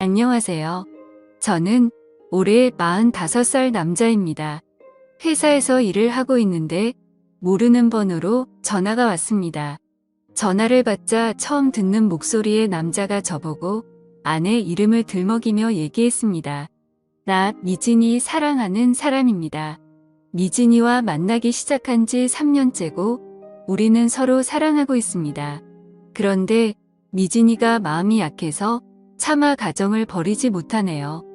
안녕하세요. 저는 올해 45살 남자입니다. 회사에서 일을 하고 있는데 모르는 번호로 전화가 왔습니다. 전화를 받자 처음 듣는 목소리의 남자가 저보고 아내 이름을 들먹이며 얘기했습니다. 나 미진이 사랑하는 사람입니다. 미진이와 만나기 시작한 지 3년째고 우리는 서로 사랑하고 있습니다. 그런데 미진이가 마음이 약해서 차마 가정을 버리지 못하네요.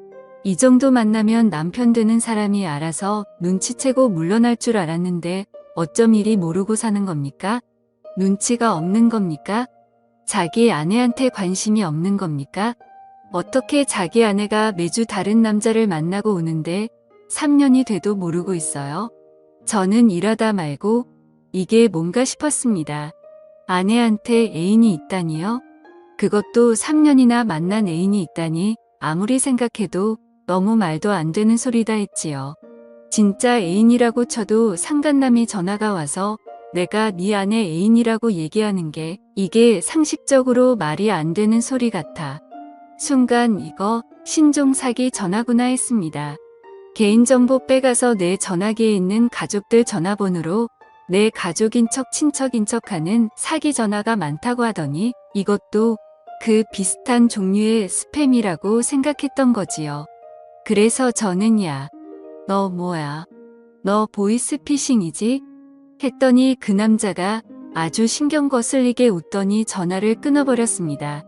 이 정도 만나면 남편 되는 사람이 알아서 눈치채고 물러날 줄 알았는데 어쩜 이리 모르고 사는 겁니까? 눈치가 없는 겁니까? 자기 아내한테 관심이 없는 겁니까? 어떻게 자기 아내가 매주 다른 남자를 만나고 오는데 3년이 돼도 모르고 있어요? 저는 일하다 말고 이게 뭔가 싶었습니다. 아내한테 애인이 있다니요? 그것도 3년이나 만난 애인이 있다니 아무리 생각해도 너무 말도 안 되는 소리다 했지요. 진짜 애인이라고 쳐도 상간남이 전화가 와서 내가 네 아내 애인이라고 얘기하는 게 이게 상식적으로 말이 안 되는 소리 같아. 순간 이거 신종사기 전화구나 했습니다. 개인정보 빼가서 내 전화기에 있는 가족들 전화번호로 내 가족인 척 친척인 척하는 사기 전화가 많다고 하더니 이것도 그 비슷한 종류의 스팸이라고 생각했던 거지요. 그래서 저는 야, 너 뭐야? 너 보이스피싱이지? 했더니 그 남자가 아주 신경 거슬리게 웃더니 전화를 끊어버렸습니다.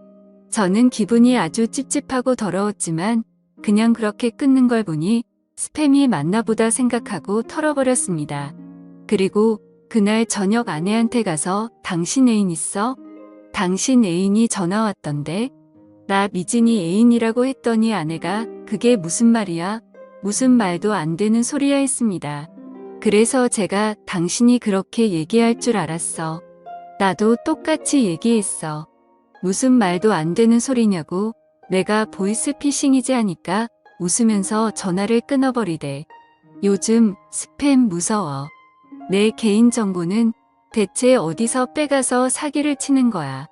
저는 기분이 아주 찝찝하고 더러웠지만 그냥 그렇게 끊는 걸 보니 스팸이 맞나 보다 생각하고 털어버렸습니다. 그리고 그날 저녁 아내한테 가서 당신 애인 있어? 당신 애인이 전화 왔던데? 나 미진이 애인이라고 했더니 아내가 그게 무슨 말이야? 무슨 말도 안 되는 소리야 했습니다. 그래서 제가 당신이 그렇게 얘기할 줄 알았어. 나도 똑같이 얘기했어. 무슨 말도 안 되는 소리냐고 내가 보이스피싱이지 하니까 웃으면서 전화를 끊어버리대. 요즘 스팸 무서워. 내 개인정보는 대체 어디서 빼가서 사기를 치는 거야.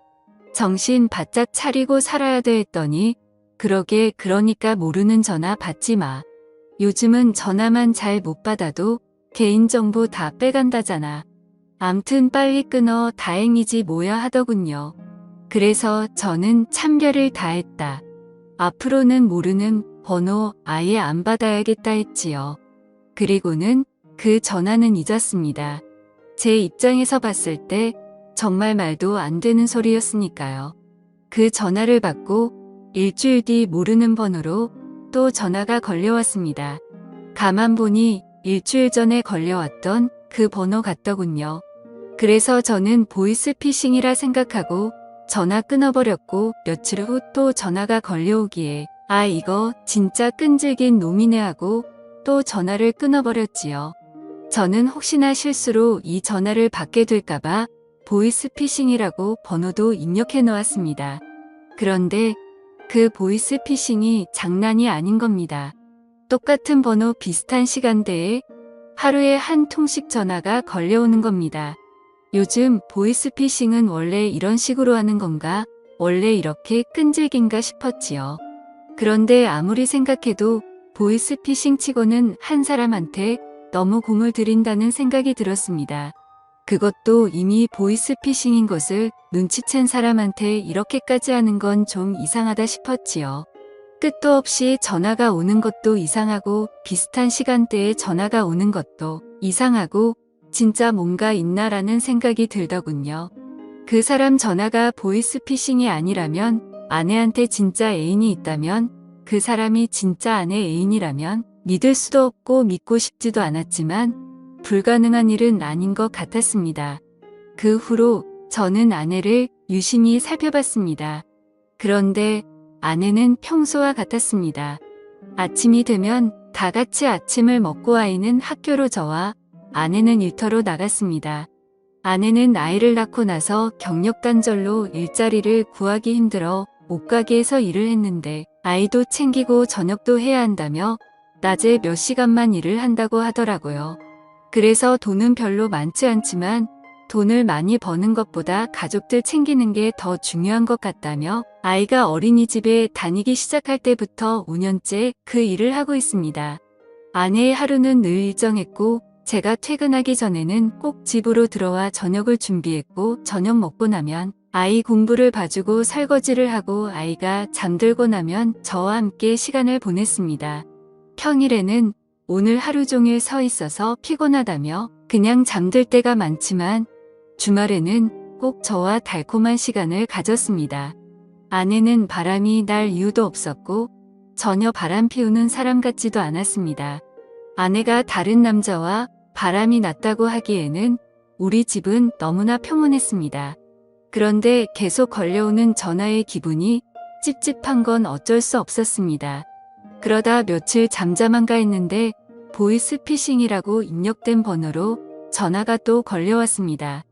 정신 바짝 차리고 살아야 돼 했더니 그러게 그러니까 모르는 전화 받지 마. 요즘은 전화만 잘 못 받아도 개인정보 다 빼간다잖아. 암튼 빨리 끊어 다행이지 뭐야 하더군요. 그래서 저는 참별을 다했다. 앞으로는 모르는 번호 아예 안 받아야겠다 했지요. 그리고는 그 전화는 잊었습니다. 제 입장에서 봤을 때 정말 말도 안 되는 소리였으니까요. 그 전화를 받고 일주일 뒤 모르는 번호로 또 전화가 걸려왔습니다. 가만 보니 일주일 전에 걸려왔던 그 번호 같더군요. 그래서 저는 보이스피싱이라 생각하고 전화 끊어버렸고 며칠 후 또 전화가 걸려오기에 아 이거 진짜 끈질긴 놈이네 하고 또 전화를 끊어버렸지요. 저는 혹시나 실수로 이 전화를 받게 될까봐 보이스피싱이라고 번호도 입력해 놓았습니다. 그런데 그 보이스피싱이 장난이 아닌 겁니다. 똑같은 번호 비슷한 시간대에 하루에 한 통씩 전화가 걸려오는 겁니다. 요즘 보이스피싱은 원래 이런 식으로 하는 건가? 원래 이렇게 끈질긴가 싶었지요. 그런데 아무리 생각해도 보이스피싱 치고는 한 사람한테 너무 공을 들인다는 생각이 들었습니다. 그것도 이미 보이스피싱인 것을 눈치챈 사람한테 이렇게까지 하는 건 좀 이상하다 싶었지요. 끝도 없이 전화가 오는 것도 이상하고 비슷한 시간대에 전화가 오는 것도 이상하고 진짜 뭔가 있나라는 생각이 들더군요. 그 사람 전화가 보이스피싱이 아니라면 아내한테 진짜 애인이 있다면 그 사람이 진짜 아내 애인이라면 믿을 수도 없고 믿고 싶지도 않았지만 불가능한 일은 아닌 것 같았습니다. 그 후로 저는 아내를 유심히 살펴봤습니다. 그런데 아내는 평소와 같았습니다. 아침이 되면 다 같이 아침을 먹고 아이는 학교로 저와 아내는 일터로 나갔습니다. 아내는 아이를 낳고 나서 경력 단절로 일자리를 구하기 힘들어 옷가게에서 일을 했는데 아이도 챙기고 저녁도 해야 한다며 낮에 몇 시간만 일을 한다고 하더라고요. 그래서 돈은 별로 많지 않지만 돈을 많이 버는 것보다 가족들 챙기는 게 더 중요한 것 같다며 아이가 어린이집에 다니기 시작할 때부터 5년째 그 일을 하고 있습니다. 아내의 하루는 늘 일정했고 제가 퇴근하기 전에는 꼭 집으로 들어와 저녁을 준비했고 저녁 먹고 나면 아이 공부를 봐주고 설거지를 하고 아이가 잠들고 나면 저와 함께 시간을 보냈습니다. 평일에는 오늘 하루 종일 서 있어서 피곤하다며 그냥 잠들 때가 많지만 주말에는 꼭 저와 달콤한 시간을 가졌습니다. 아내는 바람이 날 이유도 없었고 전혀 바람 피우는 사람 같지도 않았습니다. 아내가 다른 남자와 바람이 났다고 하기에는 우리 집은 너무나 평온했습니다. 그런데 계속 걸려오는 전화의 기분이 찝찝한 건 어쩔 수 없었습니다. 그러다 며칠 잠잠한가 했는데 보이스피싱이라고 입력된 번호로 전화가 또 걸려왔습니다.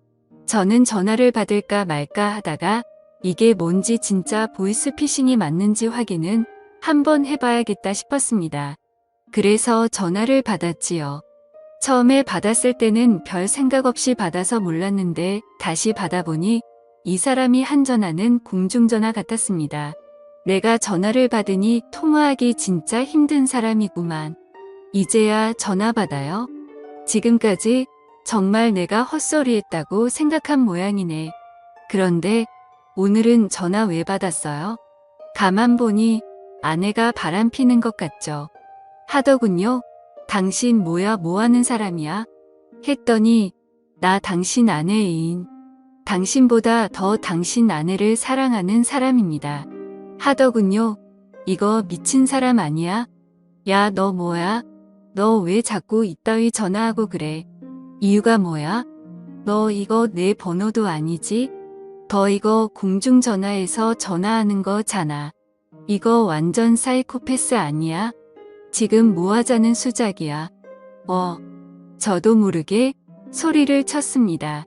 저는 전화를 받을까 말까 하다가 이게 뭔지 진짜 보이스피싱이 맞는지 확인은 한번 해봐야겠다 싶었습니다. 그래서 전화를 받았지요. 처음에 받았을 때는 별 생각 없이 받아서 몰랐는데 다시 받아보니 이 사람이 한 전화는 공중전화 같았습니다. 내가 전화를 받으니 통화하기 진짜 힘든 사람이구만. 이제야 전화 받아요? 지금까지 정말 내가 헛소리했다고 생각한 모양이네. 그런데 오늘은 전화 왜 받았어요? 가만 보니 아내가 바람 피는 것 같죠. 하더군요. 당신 뭐야 뭐 하는 사람이야? 했더니 나 당신 아내 애인. 당신보다 더 당신 아내를 사랑하는 사람입니다. 하더군요. 이거 미친 사람 아니야? 야, 너 뭐야? 너 왜 자꾸 이따위 전화하고 그래? 이유가 뭐야? 너 이거 내 번호도 아니지? 더 이거 공중전화에서 전화하는 거잖아. 이거 완전 사이코패스 아니야? 지금 뭐 하자는 수작이야? 저도 모르게 소리를 쳤습니다.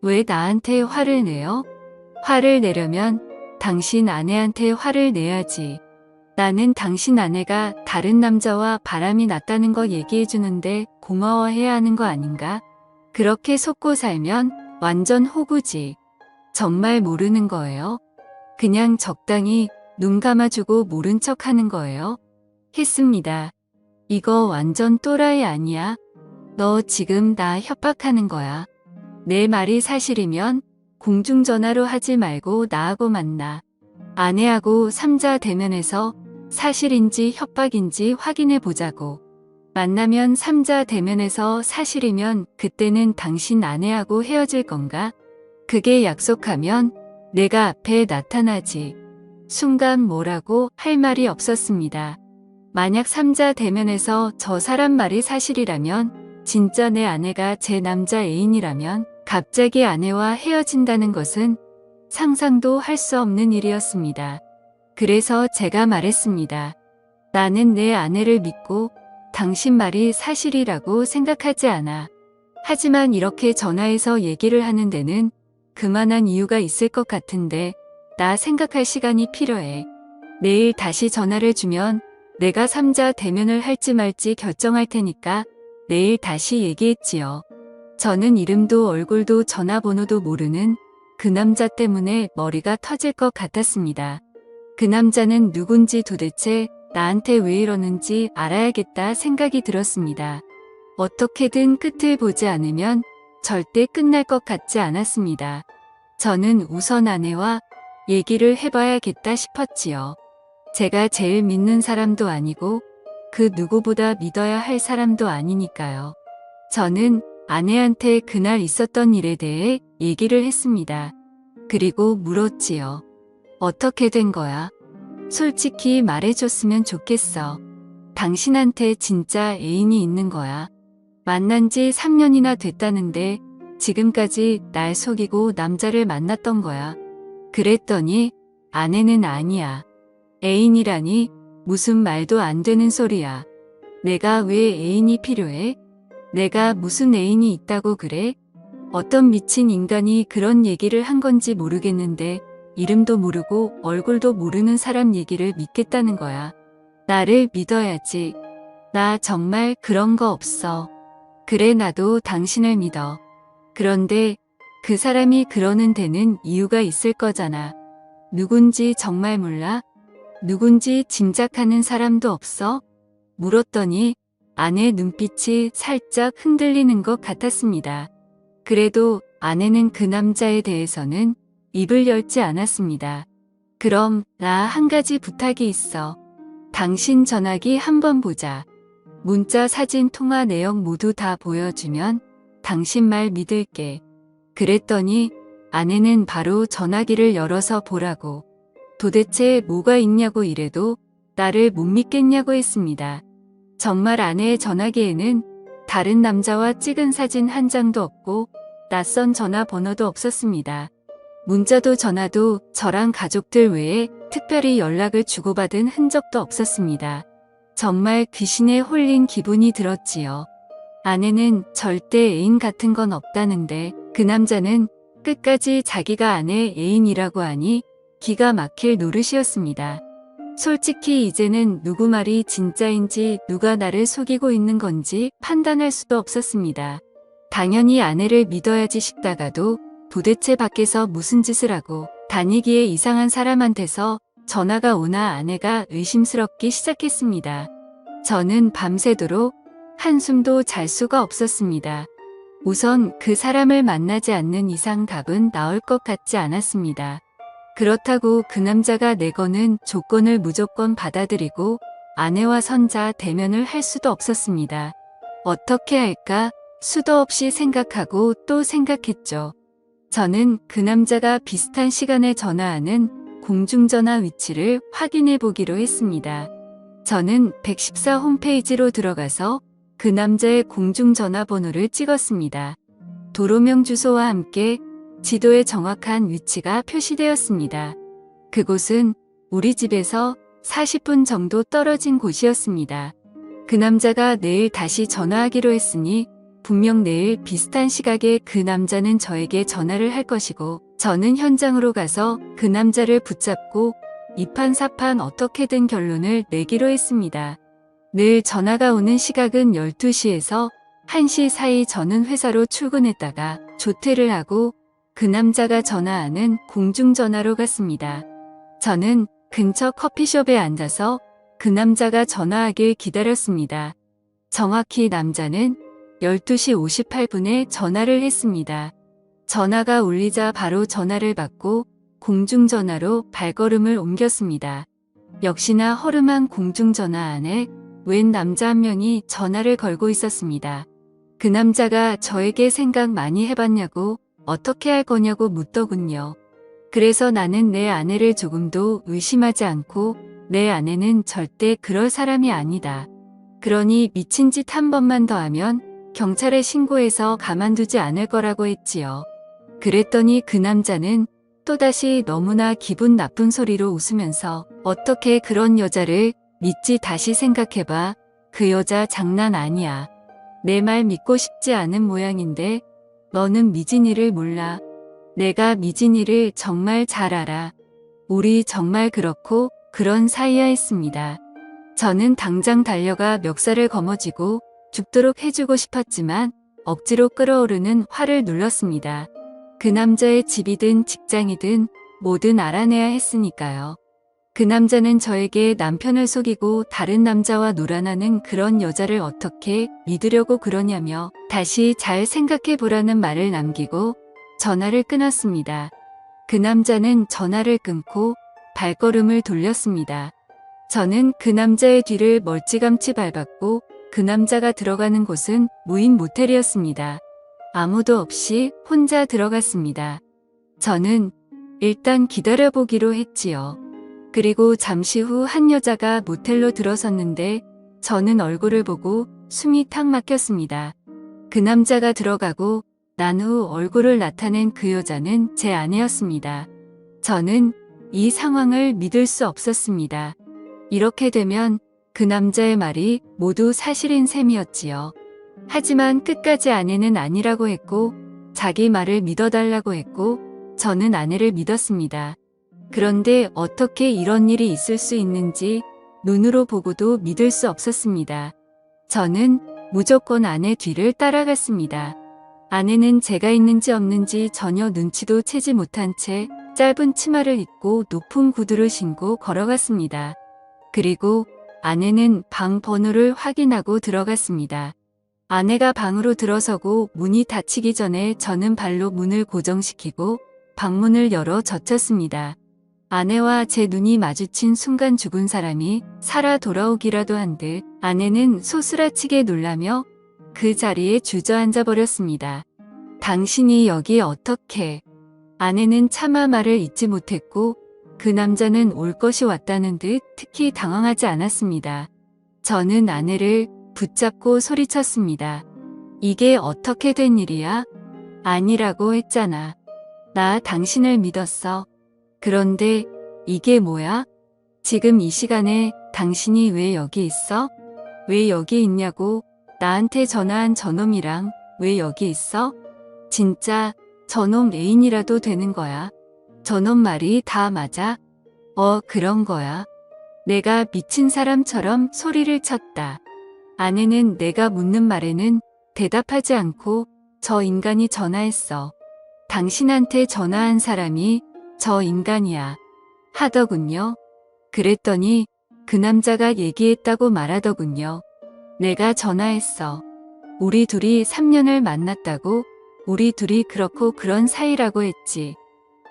왜 나한테 화를 내요? 화를 내려면 당신 아내한테 화를 내야지. 나는 당신 아내가 다른 남자와 바람이 났다는 거 얘기해주는데 고마워해야 하는 거 아닌가? 그렇게 속고 살면 완전 호구지. 정말 모르는 거예요? 그냥 적당히 눈 감아주고 모른 척 하는 거예요? 했습니다. 이거 완전 또라이 아니야? 너 지금 나 협박하는 거야. 내 말이 사실이면 공중전화로 하지 말고 나하고 만나. 아내하고 3자 대면에서 사실인지 협박인지 확인해 보자고. 만나면 3자 대면에서 사실이면 그때는 당신 아내하고 헤어질 건가? 그게 약속하면 내가 앞에 나타나지. 순간 뭐라고 할 말이 없었습니다. 만약 3자 대면에서 저 사람 말이 사실이라면, 진짜 내 아내가 제 남자 애인이라면 갑자기 아내와 헤어진다는 것은 상상도 할 수 없는 일이었습니다. 그래서 제가 말했습니다. 나는 내 아내를 믿고 당신 말이 사실이라고 생각하지 않아. 하지만 이렇게 전화해서 얘기를 하는 데는 그만한 이유가 있을 것 같은데 나 생각할 시간이 필요해. 내일 다시 전화를 주면 내가 3자 대면을 할지 말지 결정할 테니까 내일 다시 얘기했지요. 저는 이름도 얼굴도 전화번호도 모르는 그 남자 때문에 머리가 터질 것 같았습니다. 그 남자는 누군지 도대체 나한테 왜 이러는지 알아야겠다 생각이 들었습니다. 어떻게든 끝을 보지 않으면 절대 끝날 것 같지 않았습니다. 저는 우선 아내와 얘기를 해봐야겠다 싶었지요. 제가 제일 믿는 사람도 아니고 그 누구보다 믿어야 할 사람도 아니니까요. 저는 아내한테 그날 있었던 일에 대해 얘기를 했습니다. 그리고 물었지요. 어떻게 된 거야? 솔직히 말해줬으면 좋겠어. 당신한테 진짜 애인이 있는 거야. 만난 지 3년이나 됐다는데 지금까지 날 속이고 남자를 만났던 거야. 그랬더니 아내는 아니야. 애인이라니 무슨 말도 안 되는 소리야. 내가 왜 애인이 필요해? 내가 무슨 애인이 있다고 그래? 어떤 미친 인간이 그런 얘기를 한 건지 모르겠는데 이름도 모르고 얼굴도 모르는 사람 얘기를 믿겠다는 거야. 나를 믿어야지. 나 정말 그런 거 없어. 그래 나도 당신을 믿어. 그런데 그 사람이 그러는 데는 이유가 있을 거잖아. 누군지 정말 몰라? 누군지 짐작하는 사람도 없어? 물었더니 아내 눈빛이 살짝 흔들리는 것 같았습니다. 그래도 아내는 그 남자에 대해서는 입을 열지 않았습니다. 그럼 나 한 가지 부탁이 있어. 당신 전화기 한번 보자. 문자, 사진, 통화 내용 모두 다 보여주면 당신 말 믿을게. 그랬더니 아내는 바로 전화기를 열어서 보라고. 도대체 뭐가 있냐고 이래도 나를 못 믿겠냐고 했습니다. 정말 아내의 전화기에는 다른 남자와 찍은 사진 한 장도 없고 낯선 전화번호도 없었습니다. 문자도 전화도 저랑 가족들 외에 특별히 연락을 주고받은 흔적도 없었습니다. 정말 귀신에 홀린 기분이 들었지요. 아내는 절대 애인 같은 건 없다는데 그 남자는 끝까지 자기가 아내 애인이라고 하니 기가 막힐 노릇이었습니다. 솔직히 이제는 누구 말이 진짜인지 누가 나를 속이고 있는 건지 판단할 수도 없었습니다. 당연히 아내를 믿어야지 싶다가도 도대체 밖에서 무슨 짓을 하고 다니기에 이상한 사람한테서 전화가 오나 아내가 의심스럽기 시작했습니다. 저는 밤새도록 한숨도 잘 수가 없었습니다. 우선 그 사람을 만나지 않는 이상 답은 나올 것 같지 않았습니다. 그렇다고 그 남자가 내거는 조건을 무조건 받아들이고 아내와 선자 대면을 할 수도 없었습니다. 어떻게 할까 수도 없이 생각하고 또 생각했죠. 저는 그 남자가 비슷한 시간에 전화하는 공중전화 위치를 확인해 보기로 했습니다. 저는 114 홈페이지로 들어가서 그 남자의 공중전화번호를 찍었습니다. 도로명 주소와 함께 지도에 정확한 위치가 표시되었습니다. 그곳은 우리 집에서 40분 정도 떨어진 곳이었습니다. 그 남자가 내일 다시 전화하기로 했으니 분명 내일 비슷한 시각에 그 남자는 저에게 전화를 할 것이고 저는 현장으로 가서 그 남자를 붙잡고 이판사판 어떻게든 결론을 내기로 했습니다. 늘 전화가 오는 시각은 12시에서 1시 사이 저는 회사로 출근했다가 조퇴를 하고 그 남자가 전화하는 공중전화로 갔습니다. 저는 근처 커피숍에 앉아서 그 남자가 전화하길 기다렸습니다. 정확히 남자는 12시 58분에 전화를 했습니다. 전화가 울리자 바로 전화를 받고 공중전화로 발걸음을 옮겼습니다. 역시나 허름한 공중전화 안에 웬 남자 한 명이 전화를 걸고 있었습니다. 그 남자가 저에게 생각 많이 해봤냐고 어떻게 할 거냐고 묻더군요. 그래서 나는 내 아내를 조금도 의심하지 않고 내 아내는 절대 그럴 사람이 아니다. 그러니 미친 짓 한 번만 더 하면 경찰에 신고해서 가만두지 않을 거라고 했지요. 그랬더니 그 남자는 또다시 너무나 기분 나쁜 소리로 웃으면서 어떻게 그런 여자를 믿지 다시 생각해봐. 그 여자 장난 아니야. 내 말 믿고 싶지 않은 모양인데 너는 미진이를 몰라. 내가 미진이를 정말 잘 알아. 우리 정말 그렇고 그런 사이야 했습니다. 저는 당장 달려가 멱살을 거머쥐고 죽도록 해주고 싶었지만 억지로 끓어오르는 화를 눌렀습니다. 그 남자의 집이든 직장이든 뭐든 알아내야 했으니까요. 그 남자는 저에게 남편을 속이고 다른 남자와 놀아나는 그런 여자를 어떻게 믿으려고 그러냐며 다시 잘 생각해보라는 말을 남기고 전화를 끊었습니다. 그 남자는 전화를 끊고 발걸음을 돌렸습니다. 저는 그 남자의 뒤를 멀찌감치 밟았고 그 남자가 들어가는 곳은 무인 모텔이었습니다. 아무도 없이 혼자 들어갔습니다. 저는 일단 기다려보기로 했지요. 그리고 잠시 후 한 여자가 모텔로 들어섰는데 저는 얼굴을 보고 숨이 탁 막혔습니다. 그 남자가 들어가고 난 후 얼굴을 나타낸 그 여자는 제 아내였습니다. 저는 이 상황을 믿을 수 없었습니다. 이렇게 되면 그 남자의 말이 모두 사실인 셈이었지요. 하지만 끝까지 아내는 아니라고 했고 자기 말을 믿어달라고 했고 저는 아내를 믿었습니다. 그런데 어떻게 이런 일이 있을 수 있는지 눈으로 보고도 믿을 수 없었습니다. 저는 무조건 아내 뒤를 따라갔습니다. 아내는 제가 있는지 없는지 전혀 눈치도 채지 못한 채 짧은 치마를 입고 높은 구두를 신고 걸어갔습니다. 그리고 아내는 방 번호를 확인하고 들어갔습니다. 아내가 방으로 들어서고 문이 닫히기 전에 저는 발로 문을 고정시키고 방문을 열어 젖혔습니다. 아내와 제 눈이 마주친 순간 죽은 사람이 살아 돌아오기라도 한 듯 아내는 소스라치게 놀라며 그 자리에 주저앉아 버렸습니다. 당신이 여기 어떻게? 아내는 차마 말을 잇지 못했고 그 남자는 올 것이 왔다는 듯 특히 당황하지 않았습니다. 저는 아내를 붙잡고 소리쳤습니다. 이게 어떻게 된 일이야? 아니라고 했잖아. 나 당신을 믿었어. 그런데 이게 뭐야? 지금 이 시간에 당신이 왜 여기 있어? 왜 여기 있냐고? 나한테 전화한 저놈이랑 왜 여기 있어? 진짜 저놈 애인이라도 되는 거야. 저놈 말이 다 맞아? 그런 거야. 내가 미친 사람처럼 소리를 쳤다. 아내는 내가 묻는 말에는 대답하지 않고 저 인간이 전화했어. 당신한테 전화한 사람이 저 인간이야. 하더군요. 그랬더니 그 남자가 얘기했다고 말하더군요. 내가 전화했어. 우리 둘이 3년을 만났다고, 우리 둘이 그렇고 그런 사이라고 했지.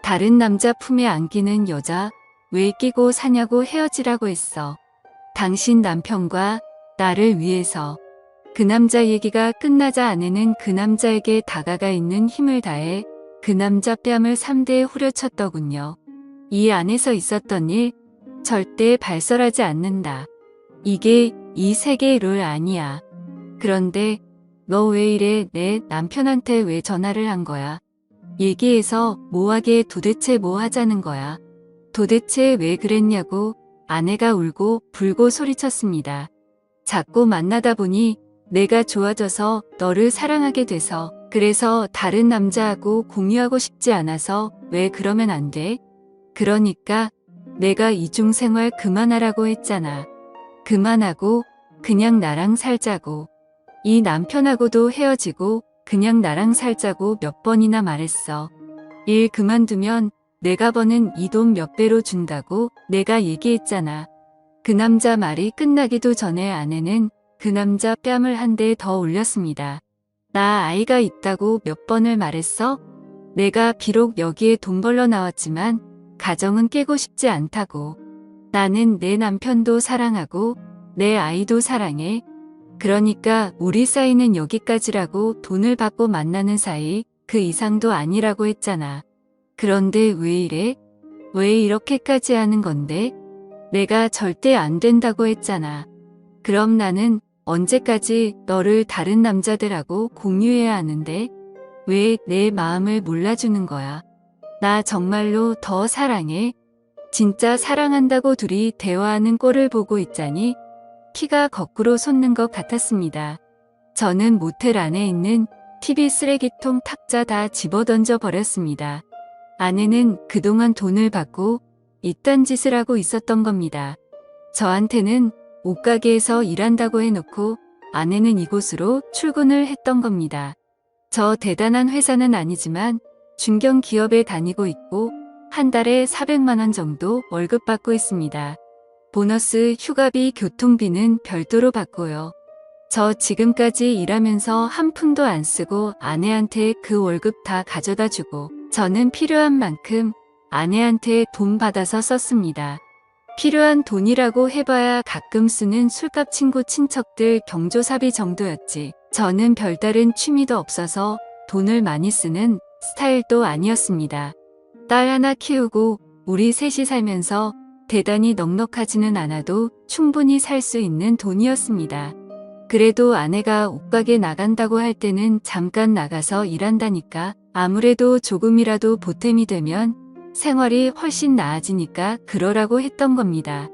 다른 남자 품에 안기는 여자 왜 끼고 사냐고 헤어지라고 했어. 당신 남편과 나를 위해서. 그 남자 얘기가 끝나자 아내는 그 남자에게 다가가 있는 힘을 다해 그 남자 뺨을 3대에 후려쳤더군요. 이 안에서 있었던 일 절대 발설하지 않는다. 이게 이 세계의 룰 아니야. 그런데 너 왜 이래? 내 남편한테 왜 전화를 한 거야? 얘기해서 뭐하게 도대체 뭐 하자는 거야? 도대체 왜 그랬냐고 아내가 울고 불고 소리쳤습니다. 자꾸 만나다 보니 내가 좋아져서 너를 사랑하게 돼서 그래서 다른 남자하고 공유하고 싶지 않아서 왜 그러면 안 돼? 그러니까 내가 이중생활 그만하라고 했잖아. 그만하고 그냥 나랑 살자고. 이 남편하고도 헤어지고 그냥 나랑 살자고 몇 번이나 말했어. 일 그만두면 내가 버는 이 돈 몇 배로 준다고 내가 얘기했잖아. 그 남자 말이 끝나기도 전에 아내는 그 남자 뺨을 한 대 더 올렸습니다. 나 아이가 있다고 몇 번을 말했어? 내가 비록 여기에 돈 벌러 나왔지만 가정은 깨고 싶지 않다고. 나는 내 남편도 사랑하고 내 아이도 사랑해. 그러니까 우리 사이는 여기까지라고 돈을 받고 만나는 사이 그 이상도 아니라고 했잖아. 그런데 왜 이래? 왜 이렇게까지 하는 건데? 내가 절대 안 된다고 했잖아. 그럼 나는 언제까지 너를 다른 남자들하고 공유해야 하는데? 왜 내 마음을 몰라주는 거야? 나 정말로 더 사랑해? 진짜 사랑한다고 둘이 대화하는 꼴을 보고 있자니 키가 거꾸로 솟는 것 같았습니다. 저는 모텔 안에 있는 TV 쓰레기통 탁자 다 집어던져 버렸습니다. 아내는 그동안 돈을 받고 이딴 짓을 하고 있었던 겁니다. 저한테는 옷가게에서 일한다고 해놓고 아내는 이곳으로 출근을 했던 겁니다. 저 대단한 회사는 아니지만 중견기업에 다니고 있고 한 달에 400만 원 정도 월급 받고 있습니다. 보너스, 휴가비, 교통비는 별도로 받고요. 저 지금까지 일하면서 한 푼도 안 쓰고 아내한테 그 월급 다 가져다 주고 저는 필요한 만큼 아내한테 돈 받아서 썼습니다. 필요한 돈이라고 해봐야 가끔 쓰는 술값 친구 친척들 경조사비 정도였지. 저는 별다른 취미도 없어서 돈을 많이 쓰는 스타일도 아니었습니다. 딸 하나 키우고 우리 셋이 살면서 대단히 넉넉하지는 않아도 충분히 살 수 있는 돈이었습니다. 그래도 아내가 옷가게 나간다고 할 때는 잠깐 나가서 일한다니까 아무래도 조금이라도 보탬이 되면 생활이 훨씬 나아지니까 그러라고 했던 겁니다.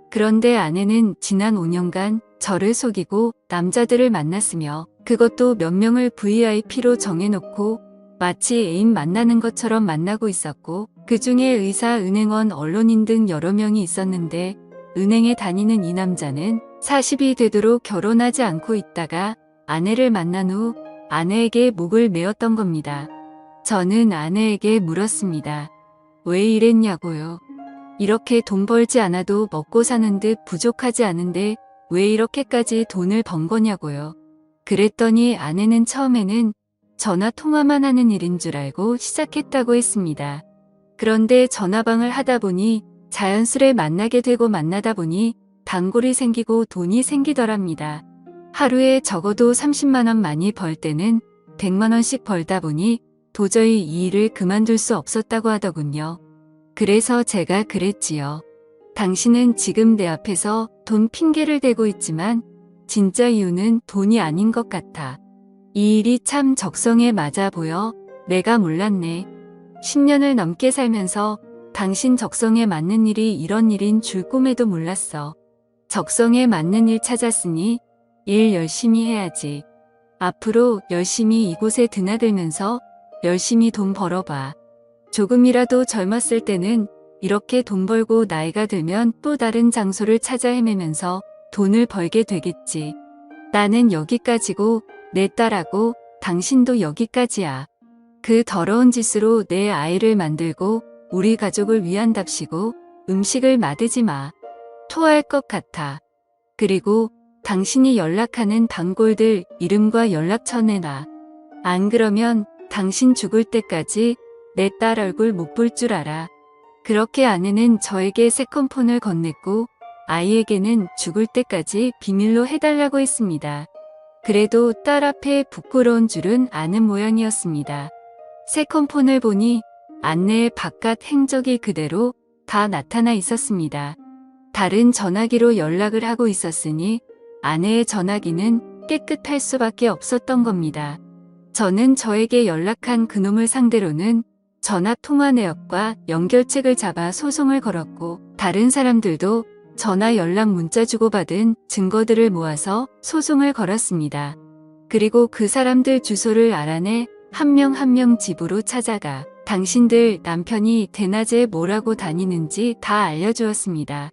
그런데 아내는 지난 5년간 저를 속이고 남자들을 만났으며 그것도 몇 명을 VIP로 정해놓고 마치 애인 만나는 것처럼 만나고 있었고 그 중에 의사, 은행원, 언론인 등 여러 명이 있었는데 은행에 다니는 이 남자는 40이 되도록 결혼하지 않고 있다가 아내를 만난 후 아내에게 목을 메었던 겁니다. 저는 아내에게 물었습니다. 왜 이랬냐고요. 이렇게 돈 벌지 않아도 먹고 사는 듯 부족하지 않은데 왜 이렇게까지 돈을 번 거냐고요. 그랬더니 아내는 처음에는 전화 통화만 하는 일인 줄 알고 시작했다고 했습니다. 그런데 전화방을 하다 보니 자연스레 만나게 되고 만나다 보니 단골이 생기고 돈이 생기더랍니다. 하루에 적어도 30만 원 많이 벌 때는 100만 원씩 벌다 보니 도저히 이 일을 그만둘 수 없었다고 하더군요. 그래서 제가 그랬지요. 당신은 지금 내 앞에서 돈 핑계를 대고 있지만 진짜 이유는 돈이 아닌 것 같아. 이 일이 참 적성에 맞아 보여. 내가 몰랐네. 10년을 넘게 살면서 당신 적성에 맞는 일이 이런 일인 줄 꿈에도 몰랐어. 적성에 맞는 일 찾았으니 일 열심히 해야지. 앞으로 열심히 이곳에 드나들면서 열심히 돈 벌어봐. 조금이라도 젊었을 때는 이렇게 돈 벌고 나이가 들면 또 다른 장소를 찾아 헤매면서 돈을 벌게 되겠지. 나는 여기까지고 내 딸하고 당신도 여기까지야. 그 더러운 짓으로 내 아이를 만들고 우리 가족을 위한답시고 음식을 마드지 마. 토할 것 같아. 그리고 당신이 연락하는 단골들 이름과 연락처 내놔. 안 그러면 당신 죽을 때까지 내 딸 얼굴 못 볼 줄 알아. 그렇게 아내는 저에게 세컨폰을 건넸고 아이에게는 죽을 때까지 비밀로 해달라고 했습니다. 그래도 딸 앞에 부끄러운 줄은 아는 모양이었습니다. 세컨폰을 보니 안내의 바깥 행적이 그대로 다 나타나 있었습니다. 다른 전화기로 연락을 하고 있었으니 아내의 전화기는 깨끗할 수밖에 없었던 겁니다. 저는 저에게 연락한 그놈을 상대로는 전화 통화 내역과 연결책을 잡아 소송을 걸었고 다른 사람들도 전화 연락 문자 주고받은 증거들을 모아서 소송을 걸었습니다. 그리고 그 사람들 주소를 알아내 한 명 한 명 집으로 찾아가 당신들 남편이 대낮에 뭐라고 다니는지 다 알려주었습니다.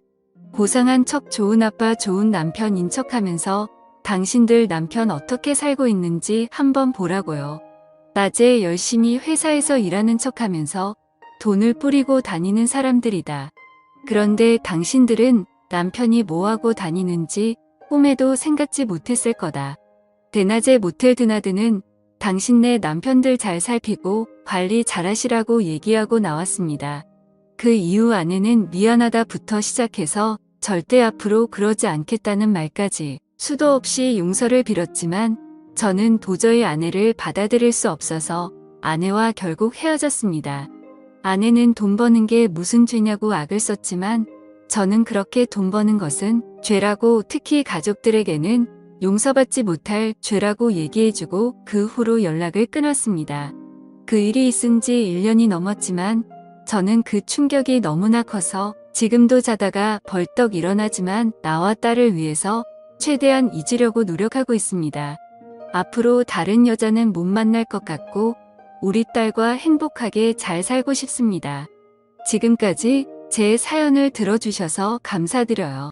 고상한 척 좋은 아빠 좋은 남편인 척하면서 당신들 남편 어떻게 살고 있는지 한번 보라고요. 낮에 열심히 회사에서 일하는 척하면서 돈을 뿌리고 다니는 사람들이다. 그런데 당신들은 남편이 뭐하고 다니는지 꿈에도 생각지 못했을 거다. 대낮에 모텔 드나드는 당신네 남편들 잘 살피고 관리 잘하시라고 얘기하고 나왔습니다. 그 이후 아내는 미안하다부터 시작해서 절대 앞으로 그러지 않겠다는 말까지 수도 없이 용서를 빌었지만 저는 도저히 아내를 받아들일 수 없어서 아내와 결국 헤어졌습니다. 아내는 돈 버는 게 무슨 죄냐고 악을 썼지만 저는 그렇게 돈 버는 것은 죄라고 특히 가족들에게는 용서받지 못할 죄라고 얘기해주고 그 후로 연락을 끊었습니다. 그 일이 있은 지 1년이 넘었지만 저는 그 충격이 너무나 커서 지금도 자다가 벌떡 일어나지만 나와 딸을 위해서 최대한 잊으려고 노력하고 있습니다. 앞으로 다른 여자는 못 만날 것 같고 우리 딸과 행복하게 잘 살고 싶습니다. 지금까지 제 사연을 들어주셔서 감사드려요.